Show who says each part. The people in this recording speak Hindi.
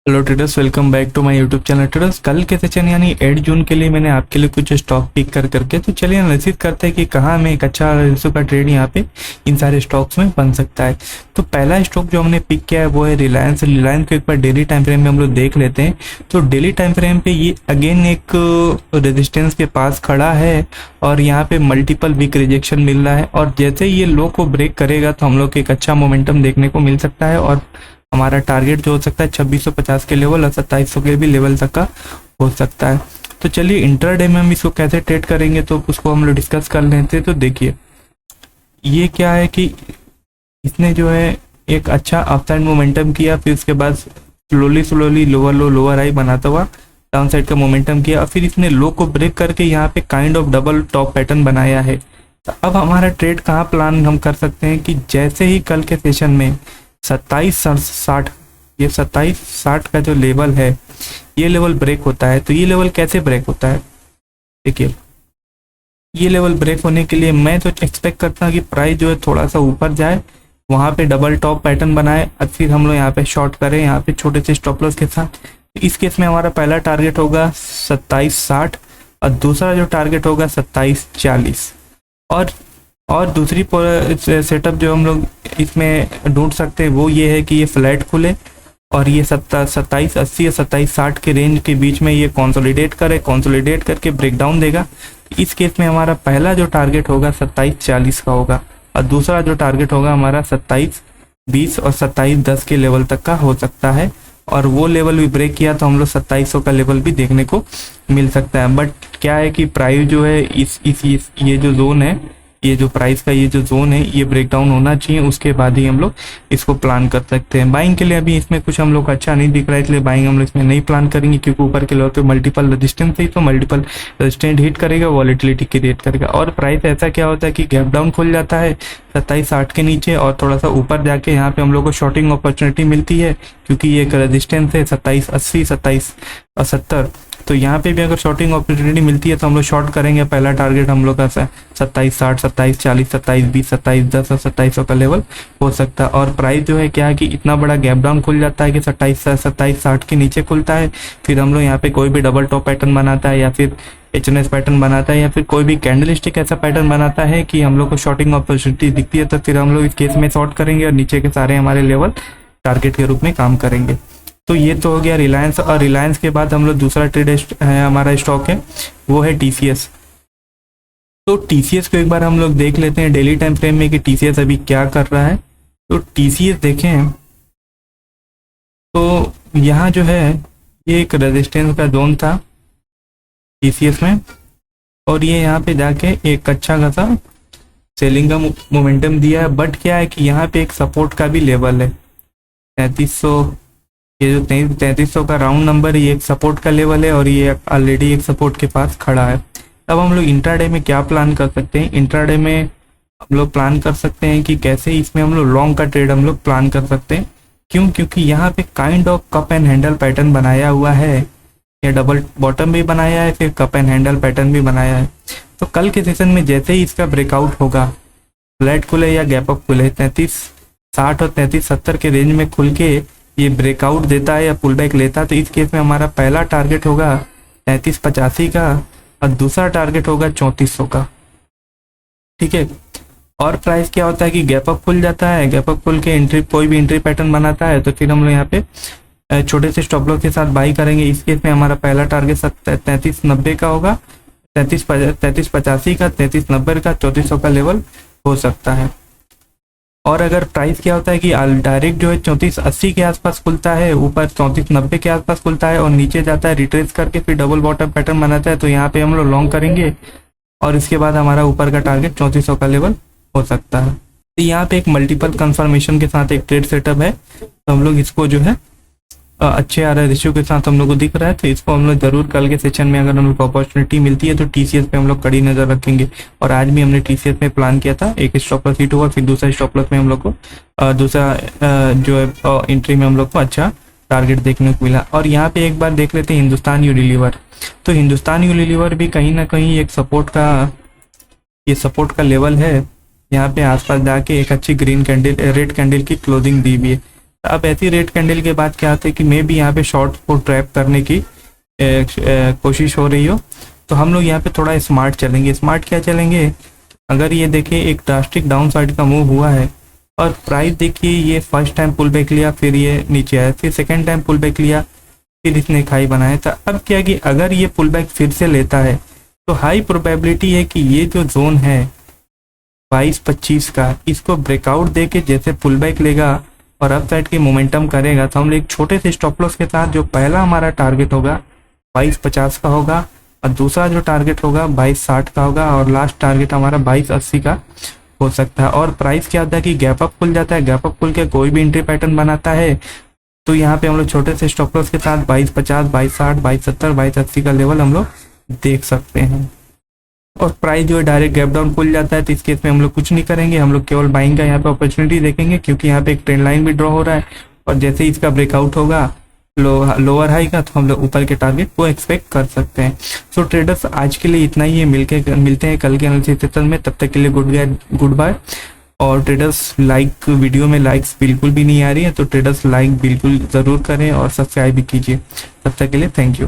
Speaker 1: Hello traders, welcome back to my YouTube channel. Traders, कल के सेशन यानी 8 जून के लिए मैंने आपके लिए कुछ स्टॉक पिक करके तो चलिए एनालिसिस करते हैं कि कहाँ हमें एक अच्छा रेशो का ट्रेड यहाँ पे इन सारे स्टॉक्स में बन सकता है। तो पहला स्टॉक जो हमने पिक किया है वो है रिलायंस। रिलायंस को एक बार डेली टाइम फ्रेम में हम लोग देख लेते हैं। तो डेली टाइम फ्रेम पे ये अगेन एक रेजिस्टेंस के पास खड़ा है और यहाँ पे मल्टीपल वीक रिजेक्शन मिल रहा है, और जैसे ये लो को ब्रेक करेगा तो हम लोग को एक अच्छा मोमेंटम देखने को मिल सकता है और हमारा टारगेट जो हो सकता है 2650 के लेवल और 2700 के भी लेवल तक का हो सकता है। तो चलिए इंट्राडे में हम इसको कैसे ट्रेड करेंगे तो उसको हम लोग डिस्कस कर लेते हैं। तो देखिए ये क्या है कि इसने जो है एक अच्छा अपसाइड मोमेंटम किया, फिर उसके बाद स्लोली लोअर लो लोअर हाई बनाता हुआ डाउन साइड का मोमेंटम किया, और फिर इसने लो को ब्रेक करके यहाँ पे kind of double top pattern बनाया है। तो अब हमारा ट्रेड कहाँ प्लान हम कर सकते हैं कि जैसे ही कल के सेशन में 2760 ये 2760 का जो लेवल है ये लेवल ब्रेक होता है। तो ये लेवल कैसे ब्रेक होता है, देखिए ये लेवल ब्रेक होने के लिए मैं तो एक्सपेक्ट करता हूँ कि प्राइस जो है थोड़ा सा ऊपर जाए, वहाँ पे डबल टॉप पैटर्न बनाए और फिर हम लोग यहाँ पे शॉर्ट करें यहाँ पे छोटे से स्टॉप लॉस के साथ। इस केस में हमारा पहला टारगेट होगा 2760 और दूसरा जो टारगेट होगा 2740। और दूसरी सेटअप जो हम लोग इसमें ढूंढ सकते हैं वो ये है कि ये फ्लैट खुले और ये 2780 या 2760 के रेंज के बीच में ये कंसोलिडेट करके ब्रेकडाउन देगा। इस केस में हमारा पहला जो टारगेट होगा 2740 का होगा और दूसरा जो टारगेट होगा हमारा 2720 और 2710 के लेवल तक का हो सकता है, और वो लेवल भी ब्रेक किया तो हम लोग 2700 का लेवल भी देखने को मिल सकता है। बट क्या है कि प्राइस जो है इस ये जो जोन है, ये जो प्राइस का ये जो जोन है ये ब्रेकडाउन होना चाहिए, उसके बाद ही हम लोग इसको प्लान कर सकते हैं। बाइंग के लिए अभी इसमें कुछ हम लोग अच्छा नहीं दिख रहा है, इसलिए बाइंग हम लोग इसमें नहीं प्लान करेंगे, क्योंकि ऊपर के लेवल पे मल्टीपल रेजिस्टेंस है तो मल्टीपल रेजिस्टेंस हिट करेगा, वॉलेटिलिटी क्रिएट करेगा। और प्राइस ऐसा क्या होता है कि गैप डाउन खुल जाता है 2760 के नीचे और थोड़ा सा ऊपर जाके यहाँ पे हम लोग को शॉर्टिंग अपॉर्चुनिटी मिलती है, क्योंकि ये एक रेजिस्टेंस है 2780 2770। तो यहाँ पे भी अगर शॉर्टिंग अपॉर्चुनिटी मिलती है तो हम लोग शॉर्ट करेंगे। पहला टारगेट हम लोग का 2760 2740 2720 2710 और 2700 का लेवल हो सकता है। और प्राइस जो है क्या है कि इतना बड़ा गैप डाउन खुल जाता है कि 2760 के नीचे खुलता है, फिर हम लोग यहाँ पे कोई भी डबल टॉप पैटर्न बनाता है या फिर एच पैटर्न बनाता है या फिर कोई भी कैंडलस्टिक ऐसा पैटर्न बनाता है कि हम लोग को शॉर्टिंग अपॉर्चुनिटी दिखती है, तो फिर हम लोग इस केस में शॉर्ट करेंगे और नीचे के सारे हमारे लेवल टारगेट के रूप में काम करेंगे। तो ये तो हो गया रिलायंस। और रिलायंस के बाद हम लोग दूसरा ट्रेड है हमारा स्टॉक है वो है टीसीएस। तो टीसीएस को एक बार हम लोग देख लेते हैं डेली टाइम फ्रेम में कि टीसीएस अभी क्या कर रहा है। तो टीसीएस देखें तो यहाँ जो है ये एक रेजिस्टेंस का जोन था टीसीएस में, और ये यहाँ पे जाके एक अच्छा खासा सेलिंग का मोमेंटम दिया है। बट क्या है कि यहाँ पे एक सपोर्ट का भी लेवल है 3300, ये जो 3300 का राउंड नंबर ये एक सपोर्ट का लेवल है और ये ऑलरेडी एक सपोर्ट के पास खड़ा है। अब हम लोग इंट्राडे में क्या प्लान कर सकते हैं, इंट्राडे में हम लोग प्लान कर सकते हैं कि कैसे इसमें हम लोग लॉन्ग का ट्रेड हम लोग प्लान कर सकते हैं। क्यों? क्योंकि यहाँ पे kind of cup and handle pattern बनाया हुआ है, या डबल बॉटम भी बनाया है फिर कप एंड हैंडल पैटर्न भी बनाया है। तो कल के सेशन में जैसे ही इसका ब्रेकआउट होगा, फ्लैट खुले या गैप अप खुले 3360 और 3370 के रेंज में खुल के ये ब्रेकआउट देता है या पुल बैक लेता है, तो इस केस में हमारा पहला टारगेट होगा 3385 का और दूसरा टारगेट होगा 3400 का। ठीक है। और प्राइस क्या होता है कि गैप अप खुल जाता है, गैप अप खुल के एंट्री कोई भी एंट्री पैटर्न बनाता है तो फिर हम लोग यहाँ पे छोटे से स्टॉप लॉस के साथ बाई करेंगे। इस केस में हमारा पहला टारगेट 3390 का होगा, 3385 का, 3390 का, 3400 का लेवल हो सकता है। और अगर प्राइस क्या होता है कि डायरेक्ट जो है 3480 के आसपास खुलता है, ऊपर 3490 के आसपास खुलता है और नीचे जाता है रिट्रेस करके फिर डबल बॉटम पैटर्न बनाता है, तो यहाँ पे हम लोग लॉन्ग करेंगे और इसके बाद हमारा ऊपर का टारगेट 3400 का लेवल हो सकता है। तो यहाँ पे एक मल्टीपल कंफर्मेशन के साथ एक ट्रेड सेटअप है, तो हम लोग इसको जो है अच्छे आ रहा है रेशियो के साथ हम लोग को दिख रहा है, तो इसको हम लोग जरूर कल के सेशन में अगर हम लोग को अपॉर्चुनिटी मिलती है तो टीसीएस पे हम लोग कड़ी नजर रखेंगे। और आज भी हमने टीसीएस में प्लान किया था, एक स्टॉप लॉस हिट हुआ, फिर दूसरा स्टॉप लॉस में हम लोग को दूसरा जो है एंट्री में हम लोग को अच्छा टारगेट देखने को मिला। और यहाँ पे एक बार देख लेते हैं हिंदुस्तान यूनिलीवर। तो हिंदुस्तान यूनिलीवर भी कहीं ना कहीं एक सपोर्ट का लेवल है, यहाँ पे आसपास जाके एक अच्छी ग्रीन कैंडल रेड कैंडल की क्लोजिंग दी हुई है। अब ऐसी रेड कैंडल के बाद क्या होता है कि मे भी यहाँ पे शॉर्ट को ट्रैप करने की कोशिश हो रही हो, तो हम लोग यहाँ पे थोड़ा स्मार्ट चलेंगे। स्मार्ट क्या चलेंगे, अगर ये देखिए एक ड्रास्टिक डाउन साइड का मूव हुआ है और प्राइस देखिए ये फर्स्ट टाइम पुल बैक लिया, फिर ये नीचे आया, फिर सेकेंड टाइम पुल बैक लिया, फिर इसने खाई बनाया था। अब क्या कि अगर ये पुल बैक फिर से लेता है तो हाई प्रोबेबिलिटी है कि ये जो जोन है 22-25 का, इसको ब्रेकआउट दे के जैसे पुल बैक लेगा और अप साइड की मोमेंटम करेगा, तो हम लोग एक छोटे से स्टॉप लॉस के साथ जो पहला हमारा टारगेट होगा 2250 का होगा, और दूसरा जो टारगेट होगा 2260 का होगा, और लास्ट टारगेट हमारा 2280 का हो सकता है। और प्राइस क्या होता है कि गैप अप खुल जाता है, गैप अप खुल के कोई भी एंट्री पैटर्न बनाता है, तो यहाँ पे हम लोग छोटे से स्टॉप लॉस के साथ 2250, 2260, 2270, 2280 का लेवल हम लोग देख सकते हैं। और प्राइस जो है डायरेक्ट गैप डाउन खुल जाता है, तो इस केस में हम लोग कुछ नहीं करेंगे, हम लोग केवल बाइंग का यहाँ पे अपॉर्चुनिटी देखेंगे, क्योंकि यहाँ पे एक ट्रेंड लाइन भी ड्रॉ हो रहा है, और जैसे ही इसका ब्रेकआउट होगा लोअर हाई का, तो हम लोग ऊपर के टारगेट को एक्सपेक्ट कर सकते हैं। सो ट्रेडर्स आज के लिए इतना ही है, मिलते हैं कल के एनालिसिस सेशन में, तब तक के लिए गुड बाय। और ट्रेडर्स वीडियो में लाइक्स बिल्कुल भी नहीं आ रही है, तो ट्रेडर्स लाइक बिल्कुल ज़रूर करें और सब्सक्राइब भी कीजिए। तब तक के लिए थैंक यू।